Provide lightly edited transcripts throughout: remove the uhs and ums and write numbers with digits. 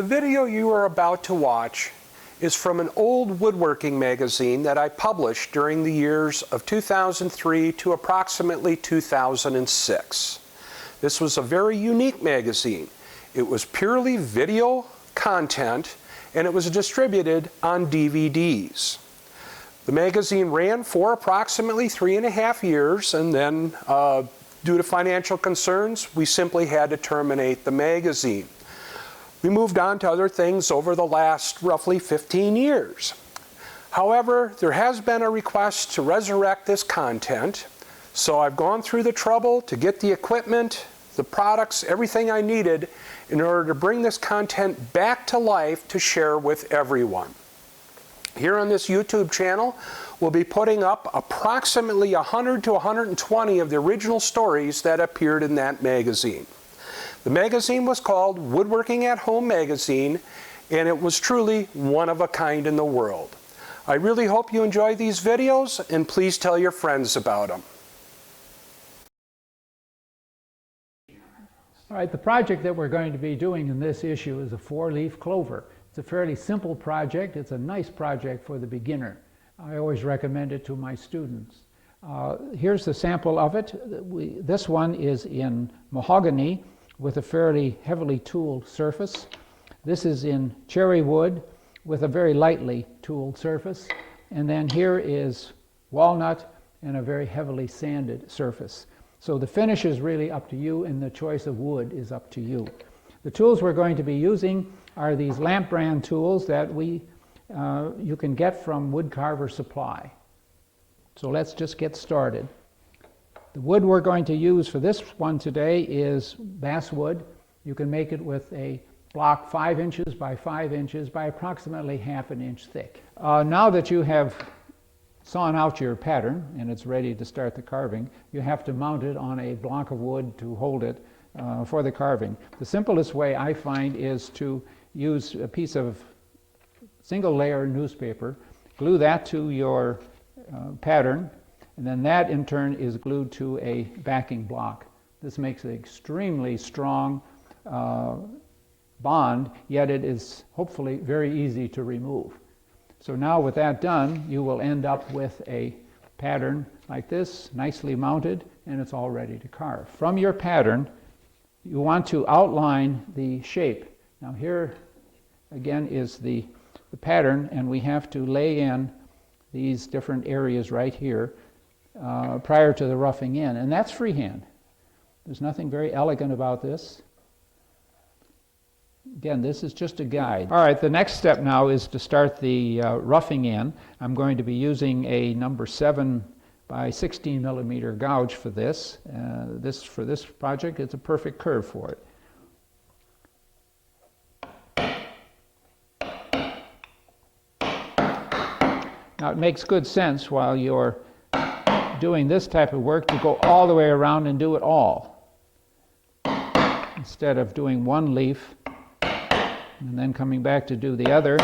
The video you are about to watch is from an old woodworking magazine that I published during the years of 2003 to approximately 2006. This was a very unique magazine. It was purely video content and it was distributed on DVDs. The magazine ran for approximately 3.5 years, and then due to financial concerns, we simply had to terminate the magazine. We moved on to other things over the last roughly 15 years. However, there has been a request to resurrect this content, so I've gone through the trouble to get the equipment, the products, everything I needed in order to bring this content back to life to share with everyone. Here on this YouTube channel, we'll be putting up approximately 100 to 120 of the original stories that appeared in that magazine. The magazine was called Woodworking at Home Magazine, and it was truly one of a kind in the world. I really hope you enjoy these videos, and please tell your friends about them. All right, the project that we're going to be doing in this issue is a 4-leaf clover. It's a fairly simple project. It's a nice project for the beginner. I always recommend it to my students. Here's the sample of it. This one is in mahogany with a fairly heavily tooled surface. This is in cherry wood with a very lightly tooled surface. And then here is walnut and a very heavily sanded surface. So the finish is really up to you, and the choice of wood is up to you. The tools we're going to be using are these lamp brand tools that you can get from Wood Carver Supply. So let's just get started. The wood we're going to use for this one today is basswood. You can make it with a block 5 inches by 5 inches by approximately ½ inch thick. Now that you have sawn out your pattern and it's ready to start the carving, you have to mount it on a block of wood to hold it for the carving. The simplest way I find is to use a piece of single layer newspaper, glue that to your pattern, and then that in turn is glued to a backing block. This makes an extremely strong bond, yet it is hopefully very easy to remove. So now with that done, you will end up with a pattern like this, nicely mounted, and it's all ready to carve. From your pattern, you want to outline the shape. Now here again is the pattern, and we have to lay in these different areas right here prior to the roughing in, and that's freehand. There's nothing very elegant about this. Again, this is just a guide. All right, the next step now is to start the roughing in. I'm going to be using a number 7 by 16 millimeter gouge for this. For this project, it's a perfect curve for it. Now it makes good sense while you're doing this type of work to go all the way around and do it all, instead of doing one leaf and then coming back to do the other.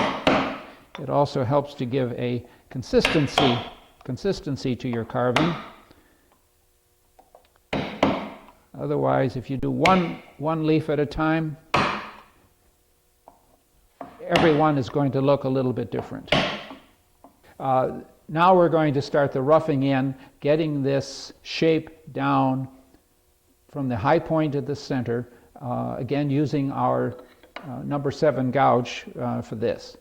It also helps to give a consistency to your carving. Otherwise, if you do one leaf at a time, every one is going to look a little bit different. Now we're going to start the roughing in, getting this shape down from the high point at the center, again using our number 7 gouge for this.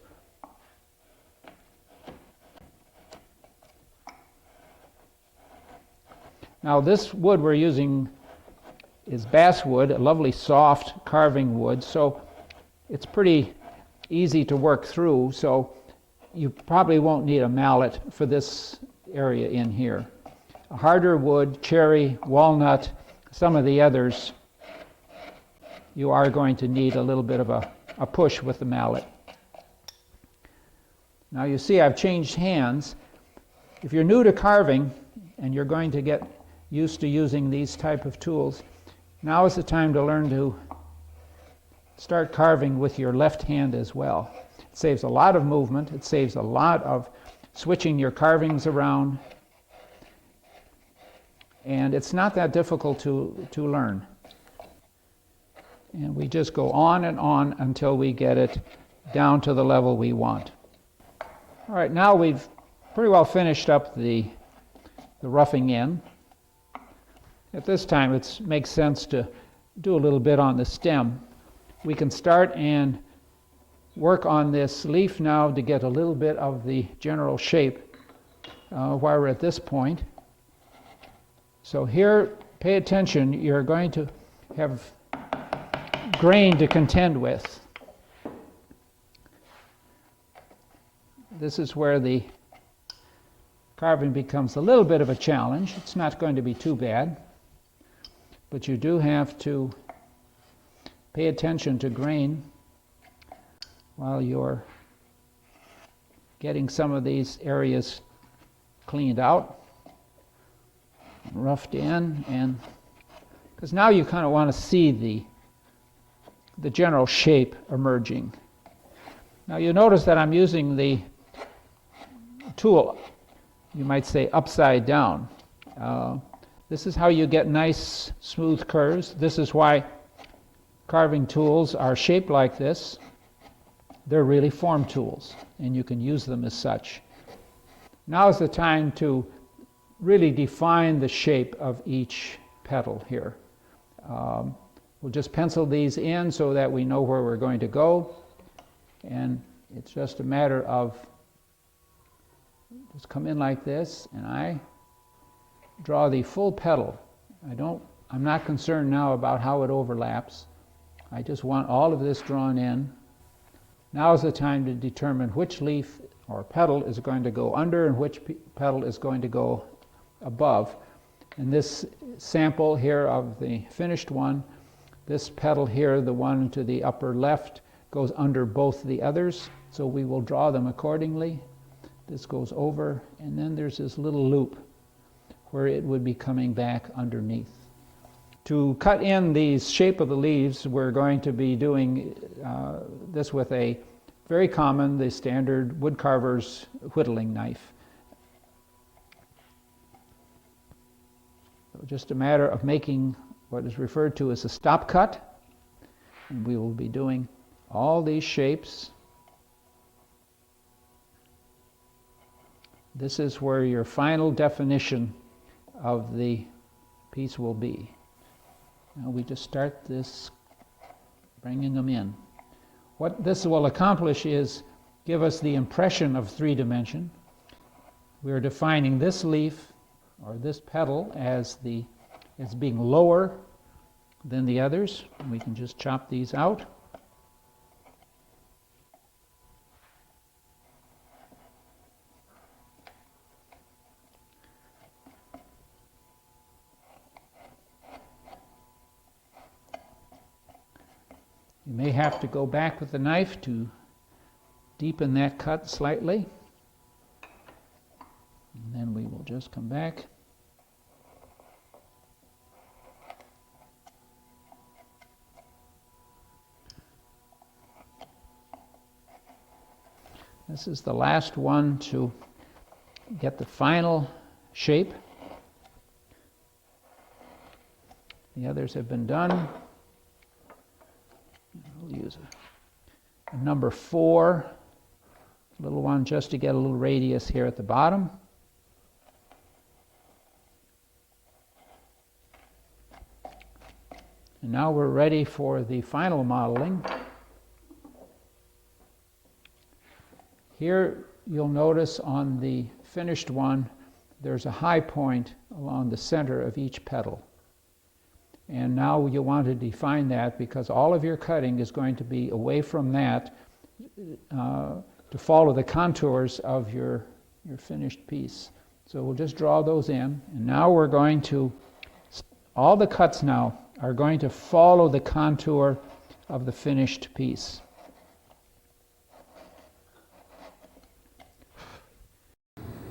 Now this wood we're using is basswood, a lovely soft carving wood, so it's pretty easy to work through, so you probably won't need a mallet for this area in here. A harder wood, cherry, walnut, some of the others, you are going to need a little bit of a push with the mallet. Now you see I've changed hands. If you're new to carving and you're going to get used to using these type of tools, now is the time to learn to start carving with your left hand as well. It saves a lot of movement. It saves a lot of switching your carvings around. And it's not that difficult to learn. And we just go on and on until we get it down to the level we want. All right, now we've pretty well finished up the roughing in. At this time, it makes sense to do a little bit on the stem. We can start and work on this leaf now to get a little bit of the general shape while we're at this point. So here, pay attention, you're going to have grain to contend with. This is where the carving becomes a little bit of a challenge. It's not going to be too bad, but you do have to pay attention to grain while you're getting some of these areas cleaned out, roughed in, and because now you kind of want to see the general shape emerging. Now you notice that I'm using the tool, you might say upside down. This is how you get nice smooth curves. This is why carving tools are shaped like this. They're really form tools, and you can use them as such. Now is the time to really define the shape of each petal here. We'll just pencil these in so that we know where we're going to go, and it's just a matter of just come in like this, and I draw the full petal. I'm not concerned now about how it overlaps. I just want all of this drawn in. Now is the time to determine which leaf or petal is going to go under and which petal is going to go above. In this sample here of the finished one, this petal here, the one to the upper left, goes under both the others, so we will draw them accordingly. This goes over, and then there's this little loop where it would be coming back underneath. To cut in the shape of the leaves, we're going to be doing this with a very common, the standard woodcarver's whittling knife. So just a matter of making what is referred to as a stop cut, and we will be doing all these shapes. This is where your final definition of the piece will be. Now we just start this, bringing them in. What this will accomplish is give us the impression of 3-dimension. We are defining this leaf or this petal as being lower than the others. We can just chop these out. You may have to go back with the knife to deepen that cut slightly. And then we will just come back. This is the last one to get the final shape. The others have been done. We'll use a number 4, little one, just to get a little radius here at the bottom. And now we're ready for the final modeling. Here you'll notice on the finished one there's a high point along the center of each petal. And now you want to define that because all of your cutting is going to be away from that to follow the contours of your finished piece. So we'll just draw those in. And now we're going to, all the cuts now are going to follow the contour of the finished piece.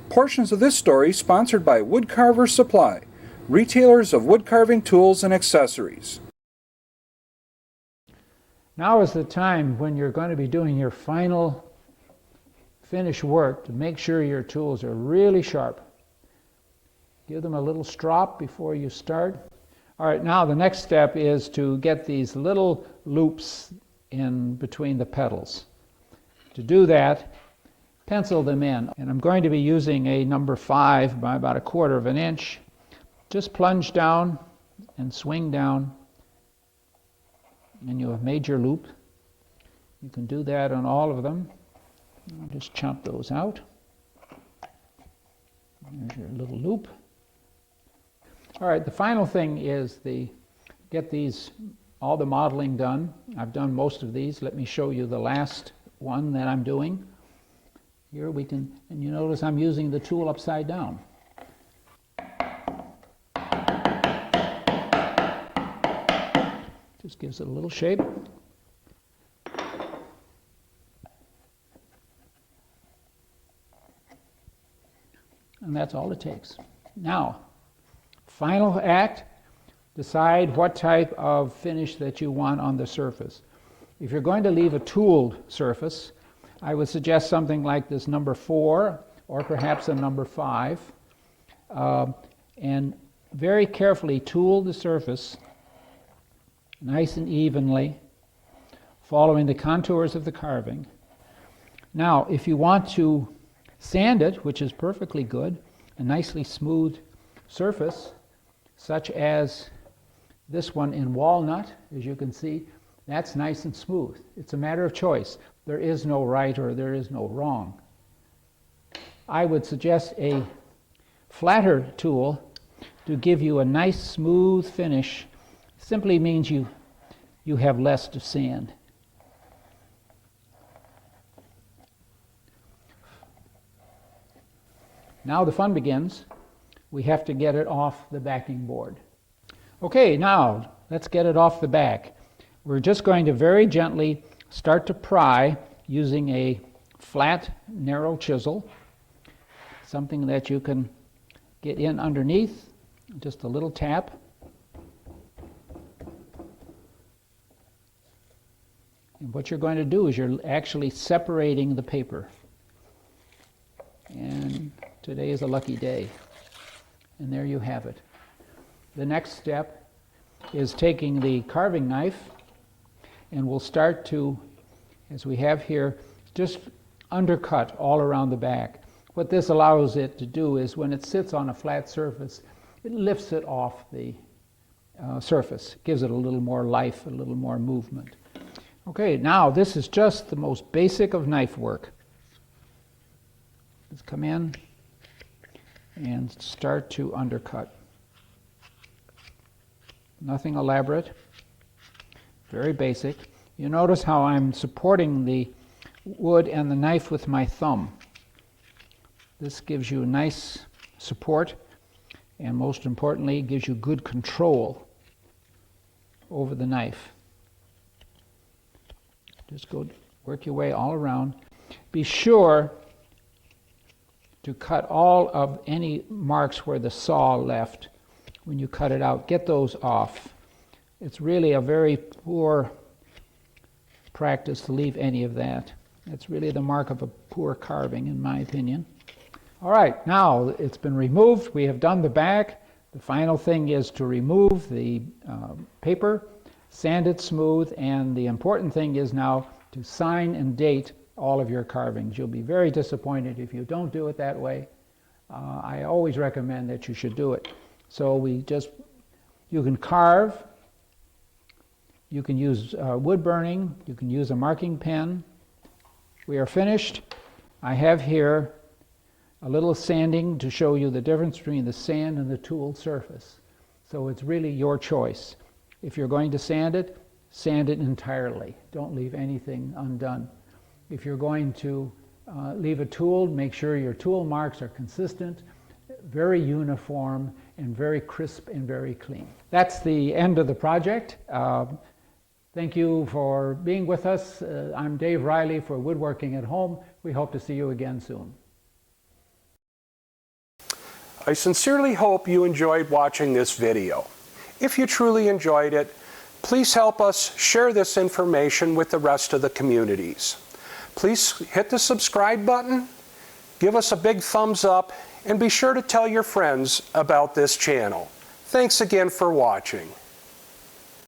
Portions of this story sponsored by Woodcarver Supply, retailers of wood carving tools and accessories. Now is the time when you're going to be doing your final finished work to make sure your tools are really sharp. Give them a little strop before you start. All right, now the next step is to get these little loops in between the petals. To do that, pencil them in. And I'm going to be using a number 5 by about 1/4 of an inch. Just plunge down and swing down, and you have made your loop. You can do that on all of them. I'll just chop those out. There's your little loop. All right, the final thing is get all the modeling done. I've done most of these. Let me show you the last one that I'm doing. Here we can, and you notice I'm using the tool upside down. Just gives it a little shape. And that's all it takes. Now, final act, decide what type of finish that you want on the surface. If you're going to leave a tooled surface, I would suggest something like this number 4 or perhaps a number 5. And very carefully tool the surface nice and evenly, following the contours of the carving. Now, if you want to sand it, which is perfectly good, a nicely smooth surface, such as this one in walnut, as you can see, that's nice and smooth. It's a matter of choice. There is no right or there is no wrong. I would suggest a flatter tool to give you a nice smooth finish. Simply means you have less to sand. Now the fun begins. We have to get it off the backing board. Okay, now let's get it off the back. We're just going to very gently start to pry using a flat, narrow chisel, something that you can get in underneath, just a little tap. And what you're going to do is you're actually separating the paper. And today is a lucky day. And there you have it. The next step is taking the carving knife, and we'll start to, as we have here, just undercut all around the back. What this allows it to do is when it sits on a flat surface, it lifts it off the surface, gives it a little more life, a little more movement. Okay, now this is just the most basic of knife work. Let's come in and start to undercut. Nothing elaborate, very basic. You notice how I'm supporting the wood and the knife with my thumb. This gives you nice support, and most importantly, gives you good control over the knife. Just go work your way all around. Be sure to cut all of any marks where the saw left when you cut it out. Get those off. It's really a very poor practice to leave any of that. It's really the mark of a poor carving, in my opinion. All right, now it's been removed. We have done the back. The final thing is to remove the paper, sand it smooth, and the important thing is now to sign and date all of your carvings. You'll be very disappointed if you don't do it that way. I always recommend that you should do it. So you can carve, you can use wood burning, you can use a marking pen. We are finished. I have here a little sanding to show you the difference between the sand and the tool surface. So it's really your choice. If you're going to sand it entirely. Don't leave anything undone. If you're going to leave a tool, make sure your tool marks are consistent, very uniform, and very crisp and very clean. That's the end of the project. Thank you for being with us. I'm Dave Reilly for Woodworking at Home. We hope to see you again soon. I sincerely hope you enjoyed watching this video. If you truly enjoyed it, please help us share this information with the rest of the communities. Please hit the subscribe button, give us a big thumbs up, and be sure to tell your friends about this channel. Thanks again for watching.